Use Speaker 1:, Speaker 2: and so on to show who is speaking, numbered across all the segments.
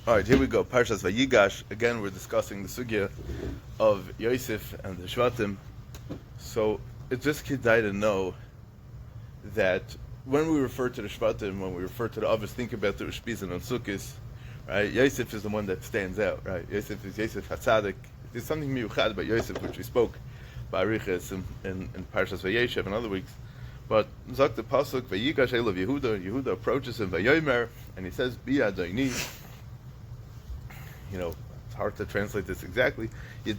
Speaker 1: All right, here we go. Parshas Vigash. Again, we're discussing the sugya of Yosef and the Shvatim. So it's just kedai to know that when we refer to the Shvatim, when we refer to the others, think about the Ushpizin and Sukkis, right? Yosef is the one that stands out, right? Yosef is Yosef HaTzadik. There's something miyuchad about Yosef, which we spoke by Arichas in Parshas Vayeshev and other weeks. But Zak the Pasuk, Vigash Elav Yehuda. Yehuda approaches him, Vayomer, and he says, Bi Adoni. You know, it's hard to translate this exactly. I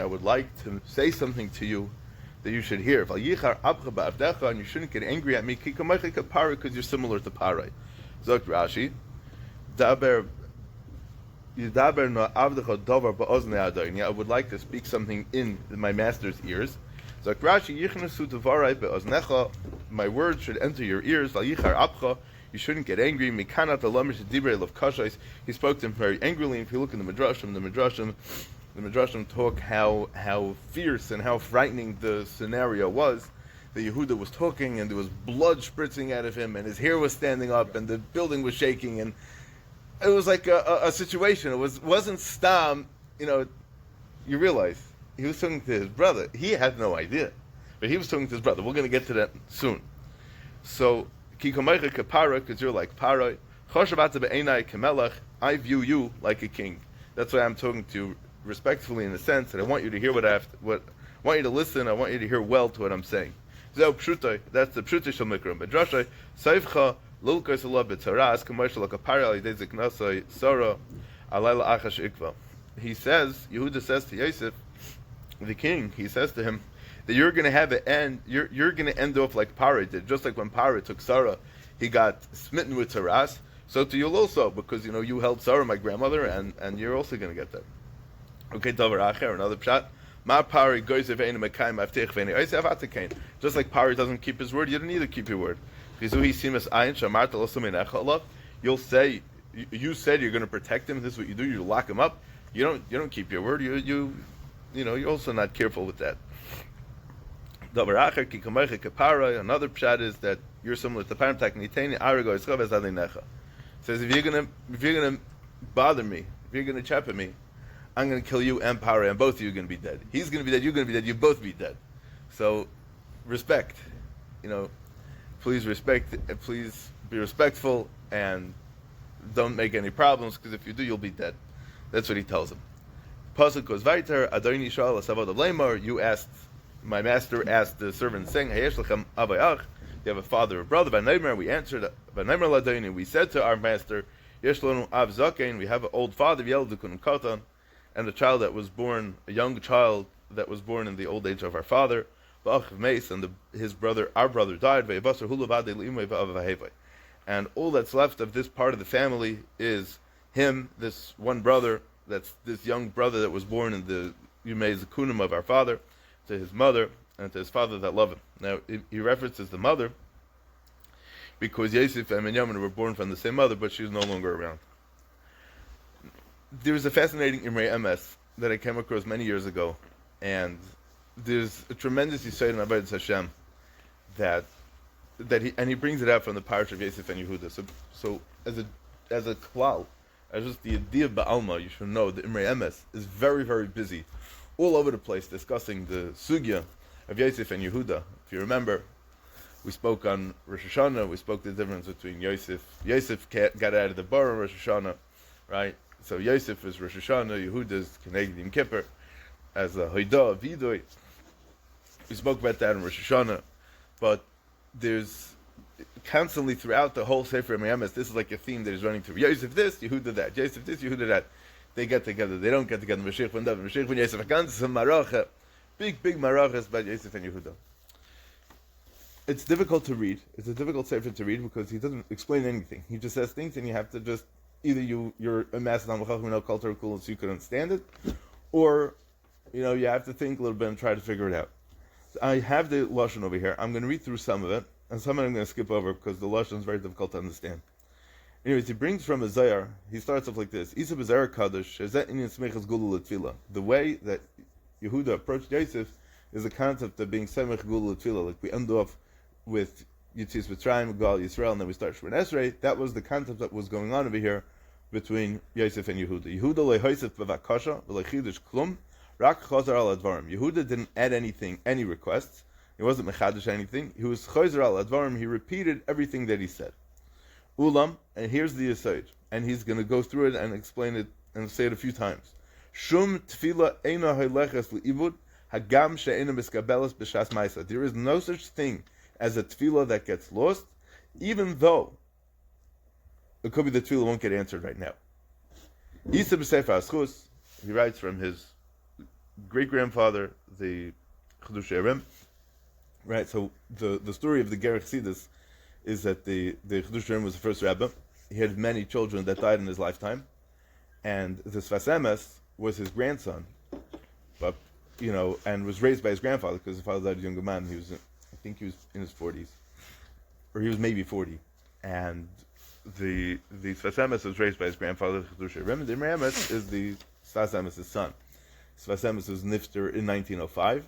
Speaker 1: would like to say something to you that you should hear. And you shouldn't get angry at me because you're similar to Parai. Zok Rashi, I would like to speak something in my master's ears. Zok Rashi, my words should enter your ears. You shouldn't get angry. He spoke to him very angrily. If you look in the Midrashim talk how fierce and how frightening the scenario was. The Yehuda was talking, and there was blood spritzing out of him, and his hair was standing up, and the building was shaking, and it was like a situation. It wasn't Stam. You know, you realize he was talking to his brother. He had no idea, but he was talking to his brother. We're going to get to that soon. So. Because you're like Parai. I view you like a king. That's why I'm talking to you respectfully in the sense that I want you to hear I want you to listen. I want you to hear well to what I'm saying. That's the pshutai shel mikra. Midrashay seifcha lulkos alav b'tzaras k'moshel akapari alidei ziknasai sara alayla achash ikva. He says, Yehuda says to Yosef, the king, he says to him, that you're going to have an end. You're going to end off like Parai did, just like when Parai took Sarah, he got smitten with Taras. So to you also, because you helped Sarah, my grandmother, and you're also going to get that. Okay, Davar Acher, another pshat. Ma Parai goes if ain't mekayim avtech v'nei oisev atekain. Just like Parai doesn't keep his word, you don't either keep your word. You'll say you said you're going to protect him. This is what you do. You lock him up. You don't keep your word. You're also not careful with that. Another pshat is that you're similar to Param. Says if you're gonna bother me, if you're gonna chap at me, I'm gonna kill you and Parai, and both of you are gonna be dead. He's gonna be dead, you're gonna be dead, you both be dead. So respect. Please respect. Please be respectful and don't make any problems, because if you do, you'll be dead. That's what he tells him. Pasuk goes weiter. Adoni shal asavad avleimar. You asked. My master asked the servant, saying, "Hayesh lechem avayach." You have a father or brother. V'neimer, we answered. V'neimer ladoni. We said to our master, "Yesh lanu av zakein." We have an old father, v'yeldukun katan, and a child that was born, a young child that was born in the old age of our father. V'ach meis, and his brother, our brother, died. V'yabasar hulavadei l'imay v'avahevay. And all that's left of this part of the family is him, this one brother. That's this young brother that was born in the Yumei Zakunim of our father, to his mother and to his father that love him. Now he references the mother because Yosef and Binyamin were born from the same mother, but she was no longer around. There's a fascinating Imrei Emes that I came across many years ago, and there's a tremendous Yisrael in Avodas Hashem that he brings it out from the parish of Yosef and Yehuda. So as a klal, as just the idea of Ba'alma, you should know the Imrei Emes is very, very busy all over the place discussing the sugya of Yosef and Yehuda. If you remember, we spoke on Rosh Hashanah, we spoke the difference between Yosef. Yosef got out of the bar on Rosh Hashanah, right? So Yosef is Rosh Hashanah, Yehuda is Keneged Yom Kippur, as a Hoidah, Vidoy. We spoke about that in Rosh Hashanah, but there's constantly throughout the whole Sefer Emes, this is like a theme that is running through. Yosef this, Yehuda that. Yosef this, Yehuda that. They get together. They don't get together. Mashiach ben David, Mashiach ben Yosef. Some maracha, big marachas about Yosef and Yehuda. It's difficult to read. It's a difficult sefer to read because he doesn't explain anything. He just says things, and you have to just either you're a master on culture cool, so you can understand it, or you have to think a little bit and try to figure it out. So I have the lashon over here. I'm going to read through some of it, and some of it I'm going to skip over because the lashon is very difficult to understand. Anyways, he brings from a Zayar. He starts off like this: the way that Yehuda approached Yosef is the concept of being semech gula tefillah. Like we end off with Yitzis Mitzrayim, Gal Yisrael, and then we start Shemon Esrei. That was the concept that was going on over here between Yosef and Yehuda. Yehuda lehoisef b'vakasha v'lechidush klum rak chazar al advarim. Yehuda didn't add anything, any requests. He wasn't mechadish anything. He was chazar al advarim. He repeated everything that he said. Ulam, and here's the aside, and he's going to go through it and explain it and say it a few times. Shum tefila eina haleches leibud hagam she'ena miskabelas b'shas ma'isa. There is no such thing as a tefillah that gets lost, even though it could be the tefillah won't get answered right now. Isa b'sefer Aschus, he writes from his great-grandfather, the Chidush Erim. Right, so the story of the Ger Chassidus is that the Chidush Erim was the first Rebbe. He had many children that died in his lifetime, and the Sfas Emes was his grandson, but and was raised by his grandfather because his father died as a younger man. I think he was in his 40s, or he was maybe 40, and the Sfas Emes was raised by his grandfather, Chidush Erim. The Imre Emes is the Sfas Emes' son. Sfas Emes was nifter in 1905.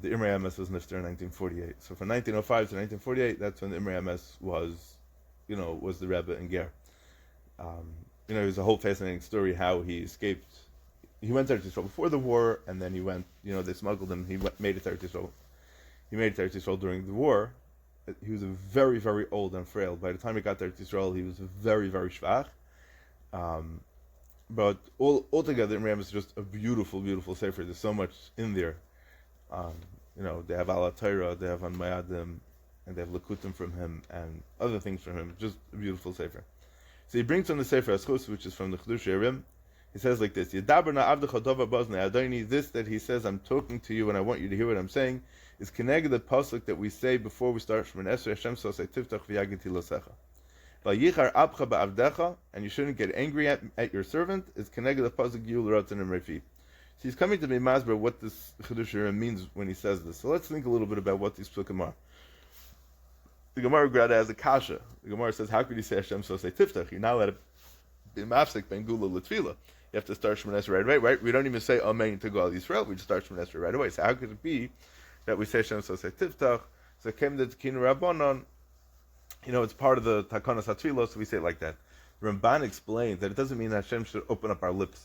Speaker 1: The Imre Emes was nifter in 1948. So from 1905 to 1948, that's when the Imre Emes was the Rebbe in Ger. It was a whole fascinating story how he escaped. He went to Eretz Yisrael before the war, and then he went. They smuggled him. He made it to Eretz Yisrael. He made it to Eretz Yisrael during the war. He was very, very old and frail. By the time he got to Eretz Yisrael, he was very, very shvach. But altogether, Imre Emes is just a beautiful, beautiful sefer. There's so much in there. They have Ala Torah, they have Anmayadim, and they have Lakutim from him, and other things from him. Just a beautiful sefer. So he brings on the Sefer Aschus, which is from the Chidush Erim. He says like this: Yedaber na'avdecha tova bazne Adoni. This that he says, I'm talking to you, and I want you to hear what I'm saying, is connected the pasuk that we say before we start Shemon Esrei. Hashem sosei tiftach v'yagiti losecha. Vayichar abcha ba'avdecha, and you shouldn't get angry at your servant. Is connected the pasuk Yul Ratzon and Refi. So he's coming to be masber what this Chidush Erim means when he says this. So let's think a little bit about what these psukim are. The Gemara Grada has a kasha. The Gemara says, how could you say Hashem so say tiftach? You're not allowed to be mafsik ben gula l'tfila. You have to start Shemon Esrei right away, right? We don't even say Amen to Gal Yisrael. We just start Shemon Esrei right away. So how could it be that we say Hashem so say tiftach? So came the Tkinu Rabbanon. It's part of the Takanas HaTfilah, so we say it like that. The Ramban explains that it doesn't mean that Hashem should open up our lips.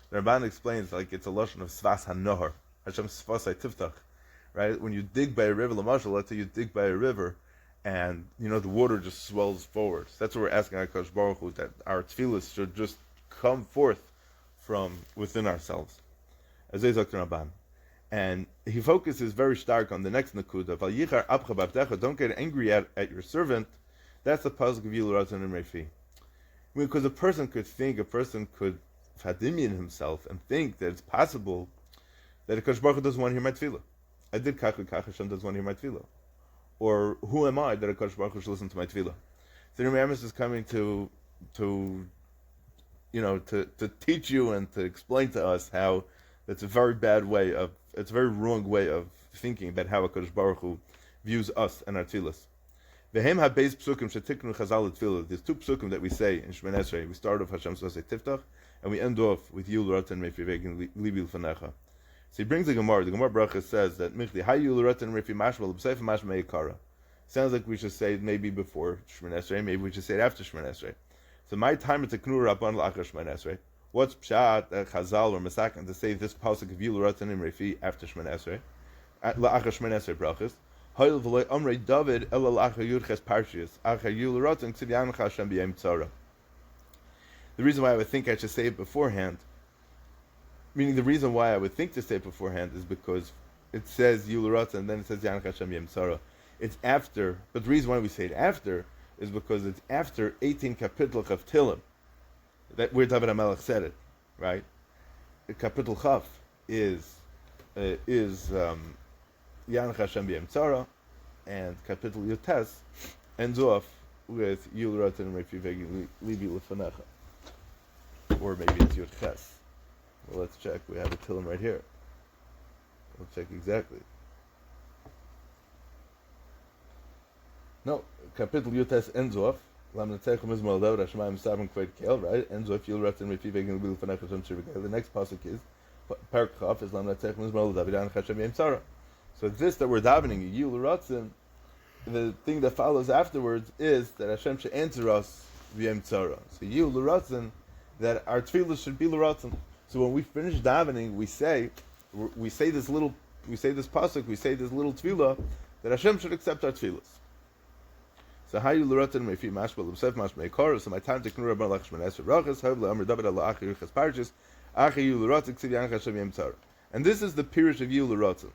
Speaker 1: The Ramban explains like it's a lashon of svas hanohar. Hashem svasai tiftach, right? When you dig by a river, l'mashal, let's say you dig by a river, and the water just swells forward. So that's what we're asking HaKadosh Baruch Hu, that our tefillas should just come forth from within ourselves. As Zayzak Ramban, and he focuses very stark on the next nakuda. Val yichar abcha b'avdecha. Don't get angry at your servant. That's the pasuk of Yil Ratzon and Refi. Because a person could fadimian himself and think that it's possible that HaKadosh Baruch Hu doesn't want to hear my tefillah. I did kach v'kach, Hashem doesn't want to hear my tefillah. Or who am I that HaKadosh Baruch Hu should listen to my tefillah? So the Amos is coming to teach you and to explain to us how it's a very wrong way of thinking about how HaKadosh Baruch Hu views us and our tefillahs. V'hem ha-beis psukim shetiknu chazal tefillah. There's two psukim that we say in Shemon Esrei. We start off Hashem Sosei Tiftach, and we end off with Yul Ratzon Refi Vegin Libi L'fanecha. So he brings the Gemara. The Gemara Bracha says that Michli Hay Yul Ratzon Refi Mashma L'Bseif Mashma Yekara. Sounds like we should say it maybe before Shemon Esrei, maybe we should say it after Shemon Esrei. So my time is Teknu Rabban L'Achar Shemon Esrei. What's Pshat, Chazal, or Masakan to say this pasuk of Yul Ratzon Refi after Shemon Esrei? L'Achar Shemon Esrei Brachas. Hoil v'loy Amrei David ela l'achar Yudches Parshias achar Yul Ratzon Tzid Yancha Hashem B'Yem Tzara. The reason why I would think I should say it beforehand, meaning the reason why I would think to say it beforehand is because it says Yul Ratzon and then it says Yancha Hashem B'Yem Tzara. It's after, but the reason why we say it after is because it's after 18 kapitel of Tilim, that where David HaMelech said it, right? Kapitel Chaf is Yancha Hashem B'Yem Tzara, and Kapitel Yotes ends off with Yul Ratzon Refi Vegin Libi L'fanecha. Or maybe it's Yud Ches. Well, let's check. We have a Tilim right here. We'll check exactly. No, Kapitel Yotes ends off. Lam Netzeichu Mizmor David Hashemayim Savim Kved Kel, right? Ends off Yul Ratzon Refi Vegin Libi L'fanecha Hashem Shirvigel. The next pasuk is Parak Chaf is Lam Netzeichu Mizmor David Yancha Hashem B'Yem Tzara. So this that we're davening, Yul Ratzon, the thing that follows afterwards is that Hashem should answer us v'yem tzara. So you l'ratzon, that our tefillah should be l'ratzon. So when we finish davening, we say this pasuk, we say this little tefillah that Hashem should accept our tefillahs. So how you l'ratzon mefi mashma l'msef mashma ekor. So my time to knur rabban lachshman esher brachas hav le'amr david ala achi yuchas parshas achi you l'ratzon ksiv yanch Hashem yem tzara. And this is the pirush of you l'ratzon.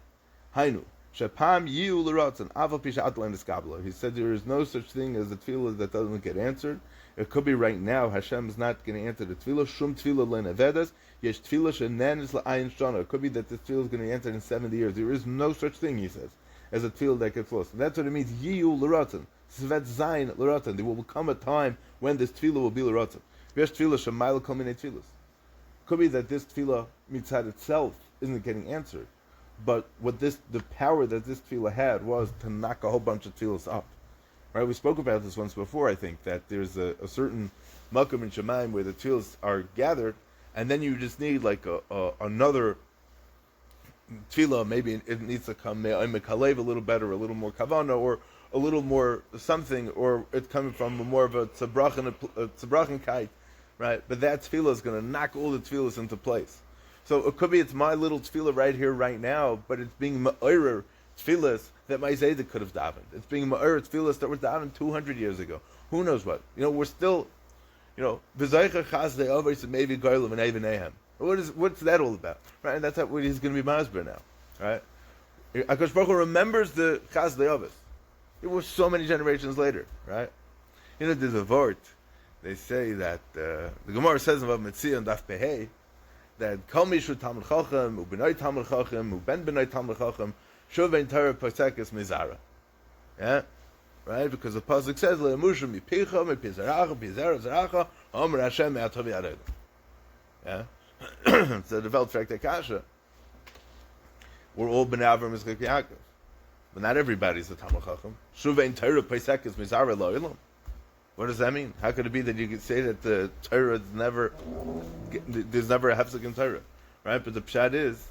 Speaker 1: Hainu. Shapam yiu l'ratzon aval pisha atlan eskabla. He said there is no such thing as a tefillah that doesn't get answered. It could be right now Hashem is not going to answer the tefillah. Shum tefillah le'nevedas yesh tefillah shenenis la'ayin shana. It could be that this tefillah is going to answer in 70 years. There is no such thing, he says, as a tefillah that gets lost. And that's what it means. Yiu l'ratzon svet zayin l'ratzon. There will come a time when this tefillah will be l'ratzon. Yesh tefillah shemayla kol minei tefillas. Could be that this tefillah mitzad itself isn't getting answered. But the power that this tefillah had was to knock a whole bunch of tefillahs up. Right? We spoke about this once before, I think, that there's a certain makom in Shemaim where the tefillahs are gathered, and then you just need like another tefillah. Maybe it needs to come a mekalev a little better, a little more kavana, or a little more something, or it's coming from more of a tzabrachin kite, right? But that tefillah is going to knock all the tefillahs into place. So it could be it's my little tefillah right here, right now, but it's being ma'orer tefillahs that my Zaydik could have davened. It's being ma'orer tefillahs that were davened 200 years ago. Who knows what? We're still, v'zaycha chazdei avos maybe goyim and evenehem. What's that all about? Right? And that's what he's going to be masber now. Right? HaKadosh Baruch Hu remembers the chazdei avos. It was so many generations later. Right? There's a vort. They say that the Gemara says about Metzia and Daf Pehei, that Kol Mishu Talmud Chacham, Ubenoi Talmud Chacham, Uben Benoi Talmud Chacham, Shuvein Torah Posekes Mizara. Yeah? Right? Because the Pasuk says, Le'emusha mipicha, mipizaracha, pizara zaracha, Omer Hashem me'atov yared. Yeah? So the Welt fragt Kasha. We're all Ben Avram Yitzchak Yaakov. But not everybody's a Talmud Chacham. Shuvein Torah Posekes Mizara Lo'ilam. What does that mean? How could it be that you could say that the Torah there's never a hefsek in Torah, right? But the pshat is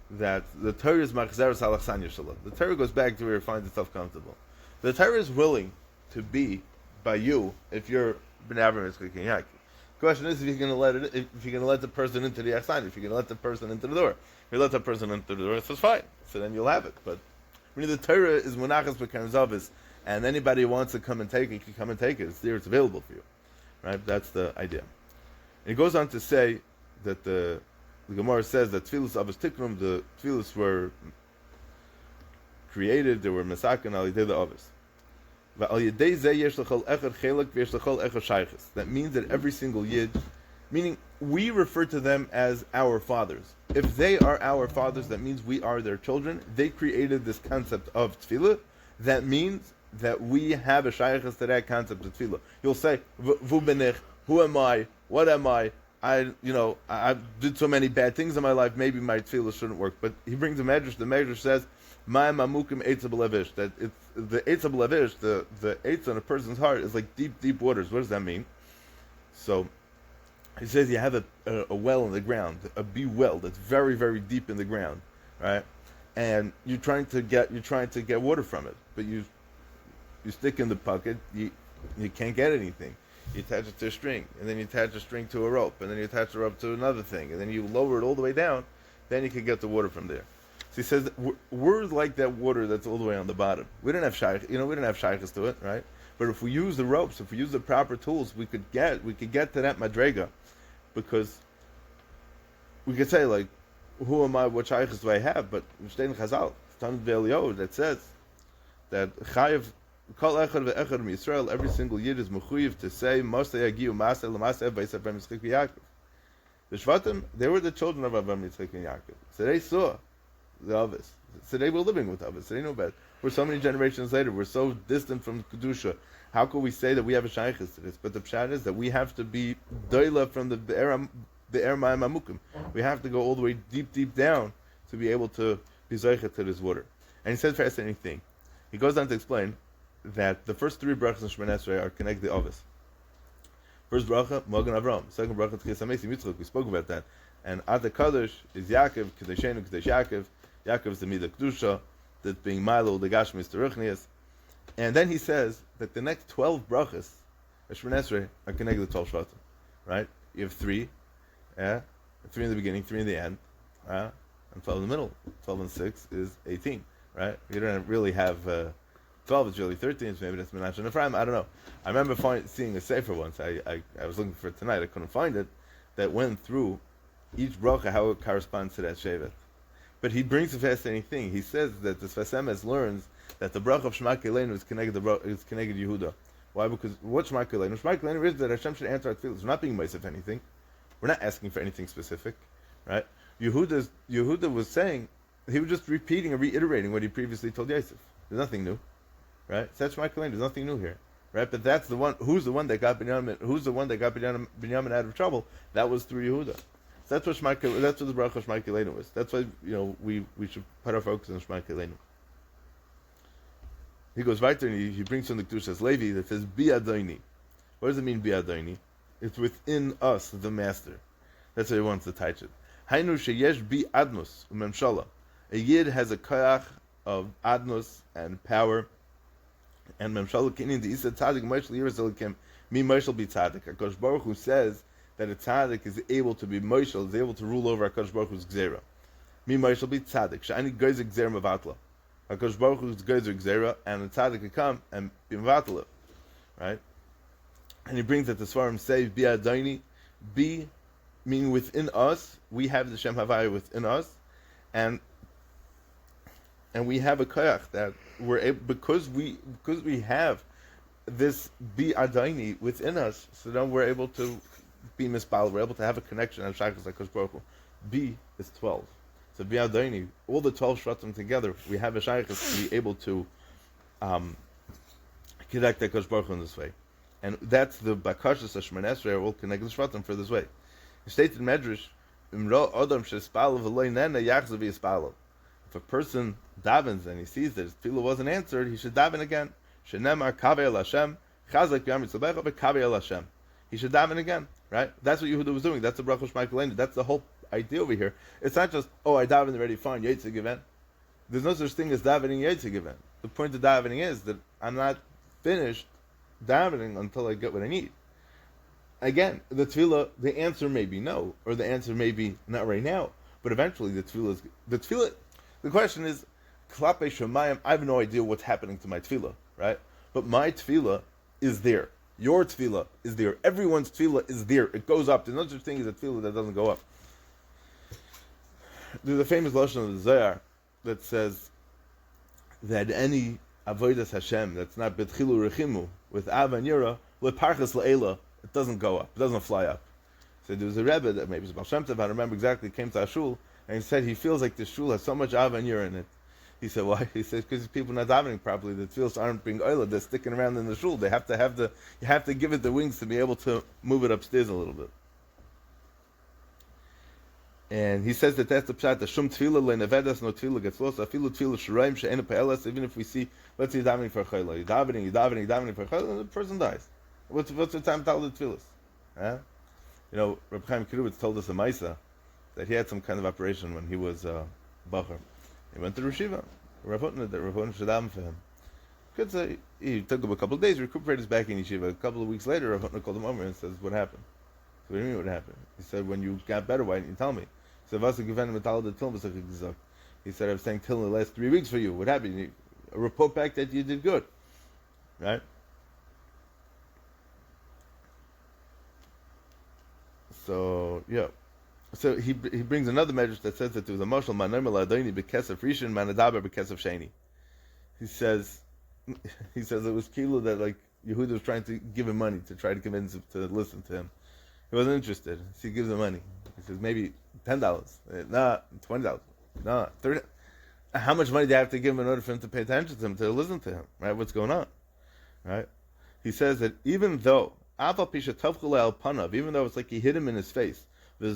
Speaker 1: that the Torah is machzeres halachsan yishalom. The Torah goes back to where it finds itself comfortable. The Torah is willing to be by you if you're ben Avram Yitzchak and Yaakov. The question is if you're going to let the person into the achsan, if you're going to let the person into the door. If you let the person into the door, it's fine. So then you'll have it. But when the Torah is munachas b'kanzavis, and anybody who wants to come and take it can come and take it. It's there, it's available for you. Right? That's the idea. And it goes on to say that the Gemara says that tefillas avos tiknum, the tefillas were created, they were mesaken al yedei the avos. That means that every single yid, meaning we refer to them as our fathers. If they are our fathers, that means we are their children. They created this concept of tefillah. That means that we have a shaykhus to that concept of tefillah. You'll say, "Vu benich, who am I? What am I? I did so many bad things in my life. Maybe my tefillah shouldn't work." But he brings a medrash. The medrash says, "My mamukim eitzav levish." That it's the eitzav levish, the eitz on a person's heart is like deep waters. What does that mean? So he says you have a well in the ground, a bee well that's very very deep in the ground, right? And you're trying to get water from it, but you stick in the bucket, you can't get anything. You attach it to a string, and then you attach a string to a rope, and then you attach the rope to another thing, and then you lower it all the way down, then you can get the water from there. So he says we're like that water that's all the way on the bottom. We didn't have shaykhs to it, right? But if we use the ropes, if we use the proper tools, we could get to that madrega, because we could say like, who am I? What shaykhs do I have? But Mishtein Chazal, Talmud Ve'Eliyahu, that says that chayiv kol echad ve'echad Yisrael, every single yid is mechuyev to say Moshe Yagiu Maseh L'Maseh V'Yisrael Avram Yitzchak Yaakov. The Shvatim, they were the children of Avram Yitzchak and Yaakov, so they saw the Avos. So they were living with Avos. So they knew better. We're so many generations later. We're so distant from Kedusha. How could we say that we have a shaykhus to this? But the pshat is that we have to be doila from the Mayim Amukim. We have to go all the way deep down to be able to be zoichet to this water. And he says a fascinating thing. He goes on to explain that the first three brachas in Shemoneh Esrei are connected to Avos. First bracha, Magen Avram. Second bracha, Tchias HaMesim Yitzchak. We spoke about that. And Ad HaKadosh is Yaakov, Kedeshenu, Kedesh Yaakov. Yaakov is the Midah Kedusha, that being Milo, the Gashmis, the Ruchnias. And then he says that the next 12 brachas, Shemon Esrei, are connected to 12 Shvatim. Right? You have 3, 3 in the beginning, 3 in the end, and 12 in the middle. 12 and 6 is 18. Right? You don't really have 12, it's really 13, so maybe that's Menashe and Ephraim, I don't know. I remember seeing a sefer once, I was looking for it tonight, I couldn't find it, that went through each bracha, how it corresponds to that Shevet. But he brings a fascinating thing. He says that the Sfas Emes learns that the bracha of Shema Keleinu is connected Yehuda. Why? Because what Shema Keleinu? Shema Keleinu is that Hashem should answer our tefillos. We're not being meisef anything. We're not asking for anything specific, right? Yehuda was saying, he was just repeating and reiterating what he previously told Yosef. There's nothing new, right? That's Shema Keleinu. There's nothing new here, right? But that's the one. Who's the one that got Binyamin? Who's the one that got Binyamin out of trouble? That was through Yehuda. So that's what the bracha of Shema Keleinu is. That's why we should put our focus on Shema Keleinu. He goes right there and he brings from the Kedushas Levi that says Bi Adoni. What does it mean Bi Adoni? It's within us, the master. That's how he wants to touch it. Hainu sheyesh bi adnos umemshala. A yid has a koyach of adnos and power, and memshala kinin the isa tzadik moshel yirazelikim mi moshel bi tzadik. HaKadosh Baruch Hu says that a tzadik is able to be moshel, is able to rule over HaKadosh Baruch Hu's gzera. Mi moshel bi tzadik. Shani goyzer gzera mevatla. HaKadosh Baruch Hu's goyzer gzera, and the tzadik can come and be mevatla. Right? And he brings that the Svarim say Bi Adoni, Bi meaning within us, we have the Shem Havaya within us, and we have a koyach that we're able, because we have this Bi Adoni within us, so then we're able to be mispal, we're able to have a connection and shaykhus like Kosh Baruch Hu. Bi is 12. So Bi Adoni, all the 12 shvatim together, we have a shaykhus to be able to connect the Kosh Baruch Hu in this way. And that's the bakashas of Shemon Esrei are all connected to shvatim for this way. It states in Medrash, if a person davens and he sees that his tefillah wasn't answered, he should daven again. He should daven again, right? That's what Yehuda was doing. That's the bracha Shema Keleinu. That's the whole idea over here. It's not just, I davened already, fine, Yetzik event. There's no such thing as davening Yetzik event. The point of davening is that I'm not finished davening until I get what I need. Again, the tefillah, the answer may be no, or the answer may be not right now, but eventually the tefillah, the question is, Klape Shemayim, I have no idea what's happening to my tefillah, right? But my tefillah is there. Your tefillah is there. Everyone's tefillah is there. It goes up. There's no such thing as a tefillah that doesn't go up. There's a famous lashon of the Zohar that says that any avodas Hashem that's not betchilu rechimu, with av and yira, leparchas le'ela, it doesn't go up. It doesn't fly up. So there was a Rebbe that maybe it was Baal Shem Tov, I don't remember exactly, came to a shul, and he said he feels like the shul has so much av and yira in it. He said, why? He said, because people not davening properly, the tefillos aren't being oiled, they're sticking around in the shul. They have to have you have to give it the wings to be able to move it upstairs a little bit. And he says that that's the pshat, the shum tefillah le'nevedas, no tefillah gets lost, afilu tefillah shuraim she'ena pe'elas, even if we see, let's say you're davening for a chayla, you're davening for a chayla, and the person dies. What's the time to tell the tefillas? Huh? Reb Chaim Kiruvitz told us a Maisa that he had some kind of operation when he was Bacher. He went to Rishiva. Rav Hutner should daven for him. Could say he took him a couple of days, recuperated his back in yeshiva. A couple of weeks later, Rav Hutner called him over and says, "What happened?" So, what do you mean what happened? He said, "When you got better, why didn't you tell me?" He said, he said, "I was saying till the last 3 weeks for you. What happened? A report back that you did good, right?" So yeah. So he brings another medrash that says that there was a mashal manomel adoni bekesef rishon manadaber bekesef sheni. He says it was kilo that like Yehuda was trying to give him money to try to convince him to listen to him. He wasn't interested, so he gives him money. He says maybe $10, nah, $20, nah, $30. How much money do you have to give him in order for him to pay attention to him, to listen to him? Right? What's going on? Right? He says that even though even though it's like he hit him in his face, and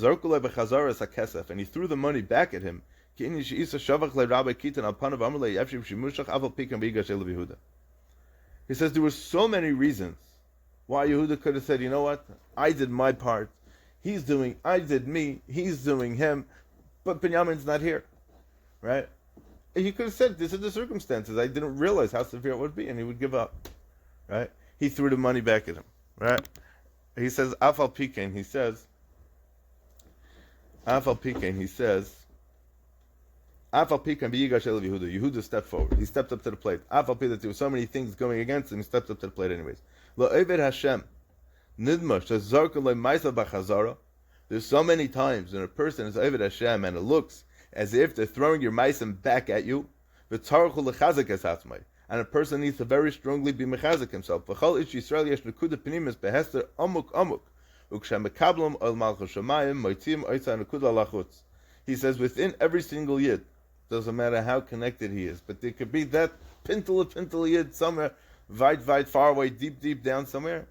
Speaker 1: he threw the money back at him, he says there were so many reasons why Yehuda could have said, you know what, I did my part, I did me, he's doing him, but Binyamin's not here, right? he could have said, "This is the circumstances. I didn't realize how severe it would be," and he would give up. Right? He threw the money back at him. Right? He says, "Afal Pikain." He says, "Afal Pikain." He says, "Afal Pikain Vigash Elav Yehuda." Yehuda stepped forward. He stepped up to the plate. Afal Pikain, that there were so many things going against him, he stepped up to the plate anyways. Lo Eved Hashem Nidma Shazarka Le Maisa Bachazara. There's so many times when a person is Eved Hashem and it looks as if they're throwing your maisim back at you. V'tzarchu lechazek es hatzmai. And a person needs to very strongly be mechazek himself. V'chol ish Yisrael yesh nekuda pnimis behester amuk amuk. Ukshamekablam al malchus shamayim moitzim oitza nekuda lachutz. He says within every single yid, doesn't matter how connected he is, but there could be that pintel yid somewhere, weit far away, deep down somewhere.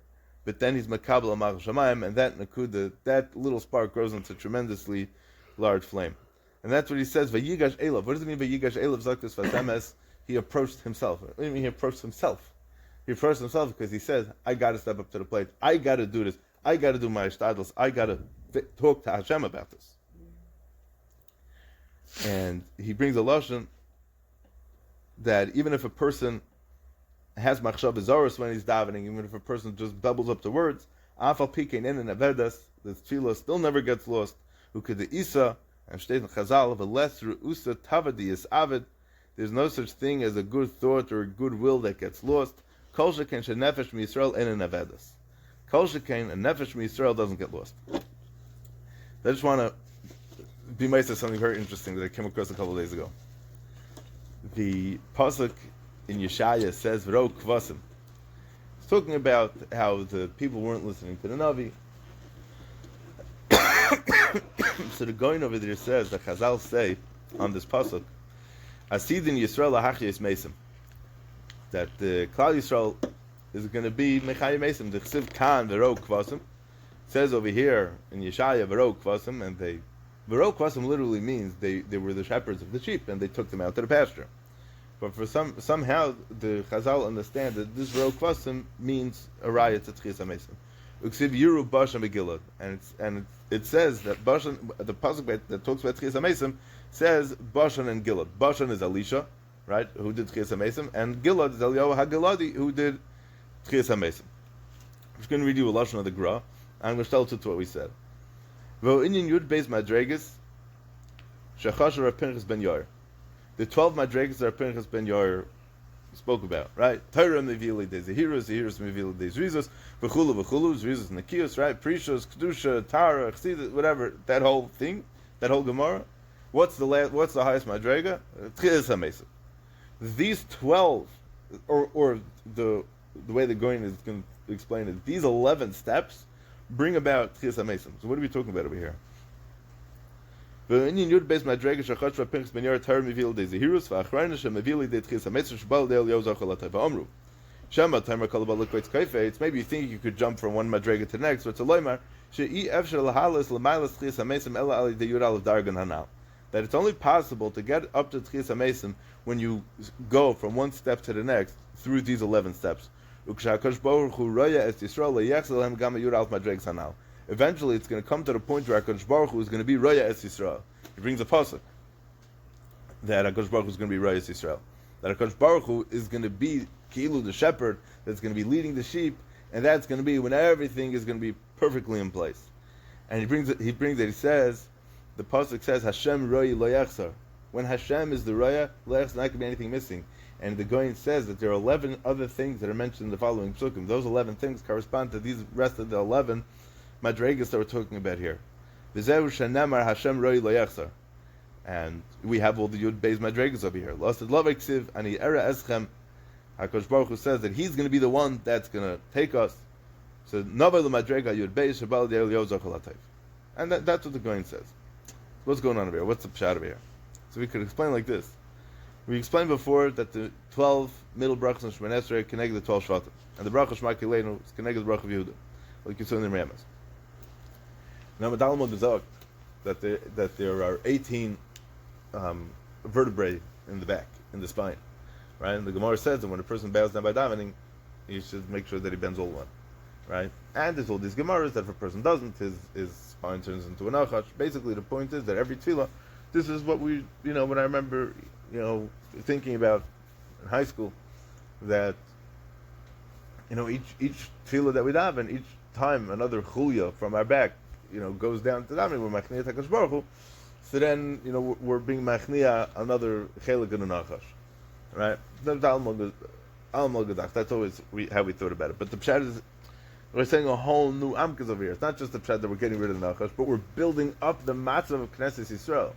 Speaker 1: But then he's makabel al malchus shamayim, and that nekuda, that little spark grows into a tremendously large flame. And that's what he says, Vigash Elav. What does it mean, Vigash Elav Zaktis Vasemes? He approached himself. What do you mean he approached himself? He approached himself because he says, I got to step up to the plate. I got to do this. I got to do my shtadlos. I got to talk to Hashem about this. And he brings a lashon that even if a person has machshav zaros when he's davening, even if a person just bubbles up the words, Afal Pikein in avedas, the tefillah still never gets lost. Who could the Isa? And steht in Chazal, "V'les ru'usa tavadi is avid." There's no such thing as a good thought or a good will that gets lost. Kol shekain shenefesh miYisrael ein avedas. Kol shekain, a nefesh miYisrael doesn't get lost. I just want to be made to something very interesting that I came across a couple of days ago. The pasuk in Yeshaya says, "V'ro kvasim." It's talking about how the people weren't listening to the Navi. So the going over there says, the Chazal say on this pasuk, "Asidin Yisrael lahachyes mesim," that the Klal Yisrael is going to be mechayim mesim. The chsiv kan v'ro kvasim says over here in Yeshaya v'ro kvasim, and v'ro kvasim literally means they were the shepherds of the sheep and they took them out to the pasture. But for somehow the Chazal understand that this v'ro kvasim means a raya to tchias hamesim. Uksiv Yiru Bashan Megillah, and it says that Bashan, the pasuk that talks about Tchias HaMesim, says Bashan and Gilad. Bashan is Elisha, right, who did Tchias HaMesim, and Gilad is Eliyahu HaGiladi, who did Tchias HaMesim. I'm just going to read you a lashon of the Gra, and I'm going to tell to what we said. V'inyan Yud Beis Madregas Shechash Rav Pinchas ben Yair. The 12 Madregas that Rav Pinchas ben Yair spoke about, right? Torah Mevili Dei Zehiros Mevili Dei Zrizos, V'chulu, Zrizos Nekios, right? Prishos, Kedusha, Tara, Chesida, whatever, that whole thing, that whole Gemara. What's the highest Madrega? Tchias HaMesim. These 12, or the way the going is going to explain it, these 11 steps bring about Tchias HaMesim. So what are we talking about over here? V'inyan Yud Beis Madrega Shachach Rav Pinchas ben Yair Torah Mevili Dei Zehiros V'achrayna Shemevili Dei Tchias HaMesim Shebal Dei Eliyahu Zachar Latay V'Amru Shema Tamer Kalabal Likvitz Kaifetz. Maybe you think you could jump from one Madrega to the next, but it's a loymar She'i Efshar Lahalas L'Mailas Tchias HaMesim Ela Ali Dei Yud Aleph Dargan Hanal. That it's only possible to get up to Tchias HaMesim when you go from one step to the next through these 11 steps. Ukshakash Baruch Hu Raya Es Yisrael Le'Yachzel Hem Gam Yud Aleph Madregas Hanal. Eventually, it's going to come to the point where HaKadosh Baruch Hu is going to be Raya Es Yisrael. He brings a pasuk that HaKadosh Baruch Hu is going to be Raya Es Yisrael. That HaKadosh Baruch Hu is going to be Ki'ilu, the shepherd, that's going to be leading the sheep, and that's going to be when everything is going to be perfectly in place. And he brings it, he says, the pasuk says, Hashem Raya Lo Yachzar. When Hashem is the Raya, Lo Yachzar, not going to be anything missing. And the Goyen says that there are 11 other things that are mentioned in the following psukim. Those 11 things correspond to these rest of the 11 Madregas that we're talking about here. V'zehu shenamar Hashem roi lo yachzar. And we have all the Yud Beis Madregas over here. Lasted love eksiv ani era eschem. HaKadosh Baruch Hu says that He's going to be the one that's going to take us. So Nava Madrega Yud Beis Shabal De'el Yozach Halatayv. And that's what the Goyen says. What's going on over here? What's the pshat over here? So we could explain like this. We explained before that the 12 middle brachas in Shemon Esrei connect the 12 shvatim, and the bracha Shema Kileinu is connected the bracha of Yehuda, like you saw in the Ramas. Now, Medalmod is that there are 18 vertebrae in the back, in the spine, right? And the Gemara says that when a person bows down by davening, he should make sure that he bends all one, right? And there's all these Gemaras that if a person doesn't, his spine turns into an achash. Basically, the point is that every tefillah, this is what what I remember, thinking about in high school that each tefillah that we daven, each time another chulya from our back, goes down to davening, we're machniya HaKadosh Baruch Hu. So then, we're being machniya another chelik in the nachash, right? That's always how we thought about it. But the pshat is, we're saying a whole new amkas over here. It's not just the pshat that we're getting rid of the nachash, but we're building up the matzav of Knesset Yisrael.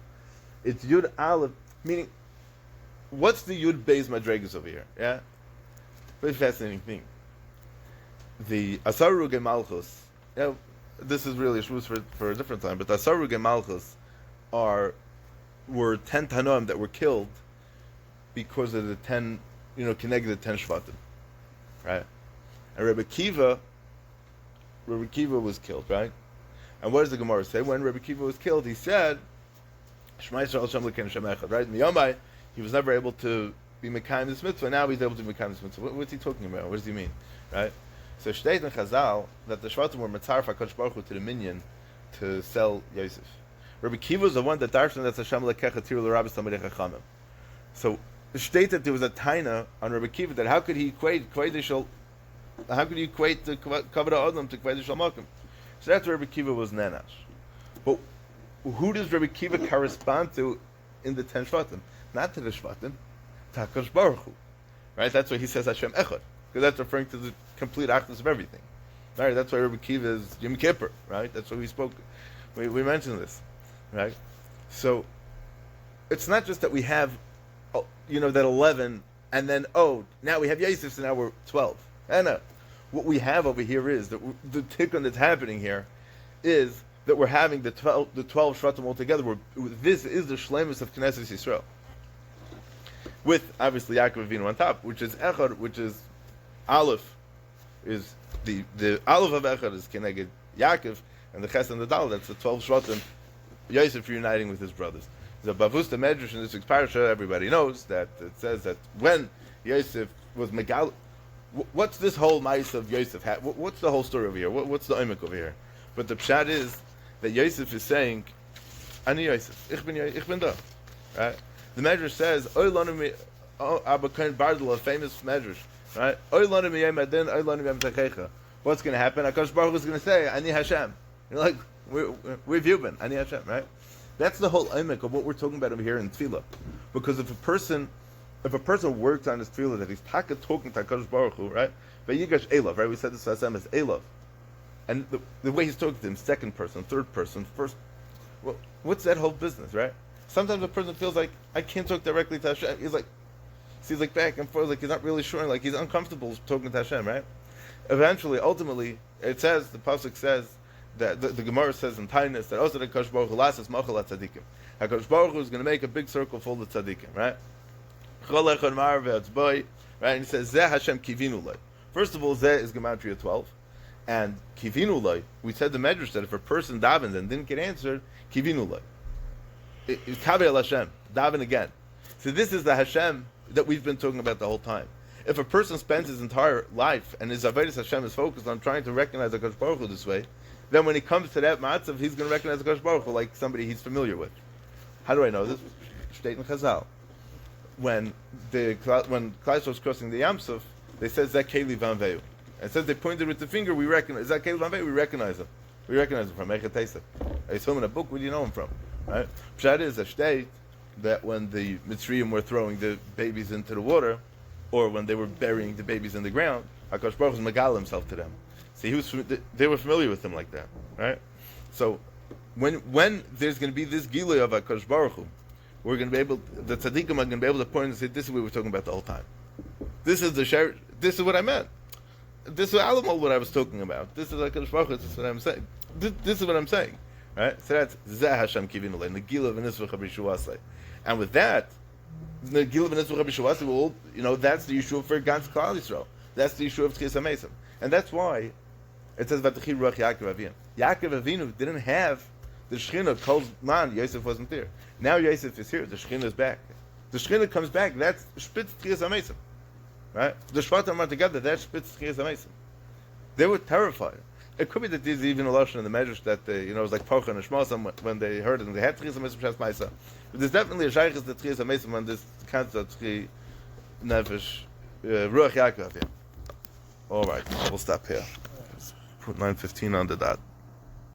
Speaker 1: It's Yud Aleph, meaning, what's the Yud Beis Madregas over here? Yeah? Very fascinating thing. The Asaru Malchus, this is really a shmuz for a different time, but the Asaru Malchus were 10 Tanoim that were killed because of the 10, connected the 10 Shvatim. Right? And Rebbe Kiva was killed, right? And what does the Gemara say? When Rebbe Kiva was killed, he said, Shema Yisrael Hashem L'kein Hashem Echad, right? In the Yomai, he was never able to be Mekayim this mitzvah, now he's able to be Mekayim this mitzvah. What's he talking about? What does he mean? Right? So Shteit and Chazal, that the Shvatim were Matzar HaKadosh Baruch Hu to the minyan to sell Yosef. Rebbe Kiva was the one that darshan that Hashem L'kecha Tir L'Rabbis Talmidei Chachamim. So Shteit that there was a taina on Rebbe Kiva that how could he equate the Kavod HaAdam to Kavod HaMakom? So that's where Rebbe Kiva was Nanash. But who does Rebbe Kiva correspond to in the 10 Shvatim? Not to the Shvatim, to HaKadosh Baruch Hu. Right? That's why he says Hashem Echad. Because that's referring to the complete achdus of everything. Right? That's why Rebbe Kiva is Yom Kippur. Right? That's why we spoke. We mentioned this. Right? So, it's not just that we have, that 11, and then, now we have Yosef, so now we're 12. No. What we have over here is, that the tikkun that's happening here is that we're having the 12 Shvatim all together. This is the shleimus of Knesset Yisrael. With, obviously, Yaakov Avinu on top, which is Echad, which is Aleph, is the Aleph of Echad is Keneged Yaakov, and the Ches and the Dal, that's the 12 Shvatim, Yosef reuniting with his brothers. The Bavusta Medrash in this week's parasha, everybody knows that it says that when Yosef was Megal, what's this whole mice of Yosef? What's the whole story over here? What's the oimik over here? But the pshat is that Yosef is saying, Ani Yosef, ich bin da. Right? The Medrash says, Oy lanu mi, Abba Kohen Bardal, a famous Medrash. Right? Oy lanu mi yem adin, oy lanu mi yem techecha. What's going to happen? HaKadosh Baruch Hu is going to say, Ani Hashem. You're like, where have you been? Ani Hashem, right? That's the whole emek of what we're talking about over here in Tefillah. Because if a person works on his Tefillah, that he's talking to HaKadosh Baruch Hu, right? Vigash Elav, right? We said this last time as Elav. And the way he's talking to him, second person, third person, first, well, what's that whole business, right? Sometimes a person feels like, I can't talk directly to Hashem. He's like back and forth, like he's not really sure, like he's uncomfortable talking to Hashem, right? Eventually, ultimately, it says, the Pasuk says, that the Gemara says in Tainus that also the HaKadosh Baruch Hu lasses machal at tzaddikim. HaKadosh Baruch Hu is going to make a big circle full of tzaddikim, right? Right? And he says, Zeh Hashem kivinu loi. First of all, Zeh is Gematria 12. And kivinu loi, we said the Medrash that if a person davens and didn't get answered, kivinu loi. It's Kaveh el Hashem, daven again. So this is the Hashem that we've been talking about the whole time. If a person spends his entire life and his Avodas Hashem is focused on trying to recognize the HaKadosh Baruch Hu this way, then when he comes to that matzav, he's going to recognize the HaKadosh Baruch Hu like somebody he's familiar with. How do I know this? Shteit in Chazal. When Klai was crossing the Yamsuf, they said Zek Keli Van Veyu. And it says they pointed with the finger, we recognize Zek Keli Van Veyu, we recognize him. We recognize him from Echet Tesach. I saw him in a book, where do you know him from? Right? Pshat is a state that when the Mitzrayim were throwing the babies into the water, or when they were burying the babies in the ground, HaKadosh Baruch Hu was Megal himself to them. See, they were familiar with him like that, right? So, when there's going to be this gilui of HaKadosh Baruch Hu, we're going to be able, the tzaddikim are going to be able to point and say, this is what we were talking about the whole time. This is this is what I meant. This is Alamal what I was talking about. This is HaKadosh Baruch Hu, this is what I'm saying. This is what I'm saying, right? So that's Zeh Hashem Kivinu Lei, Negila v'Nisvach HaBishuasei. And with that, Negila v'Nisvach HaBishuasei will, that's the issue for Gans Klal Yisrael. That's the issue of Tchias HaMesim. And that's why it says V'Tachir Ruach Yaakov Avinu. Yaakov Avinu didn't have the Shechina Kol Man. Yosef wasn't there. Now Yosef is here. The Shechina is back. The Shechina comes back. That's Spitz Tchias HaMesim, right? The Shvatim are together. That's Spitz Tchias HaMesim. They were terrified. It could be that these even a lashon in the medrash that they, it was like Pocha and Shmosam when they heard it and they had Tchias HaMesim Shas Maisa. But there's definitely a shaykhis that Tchias HaMesim when this concept of Tchi Nefesh Ruach Yaakov. Yeah. All right, we'll stop here. Let's put 9:15 on the dot.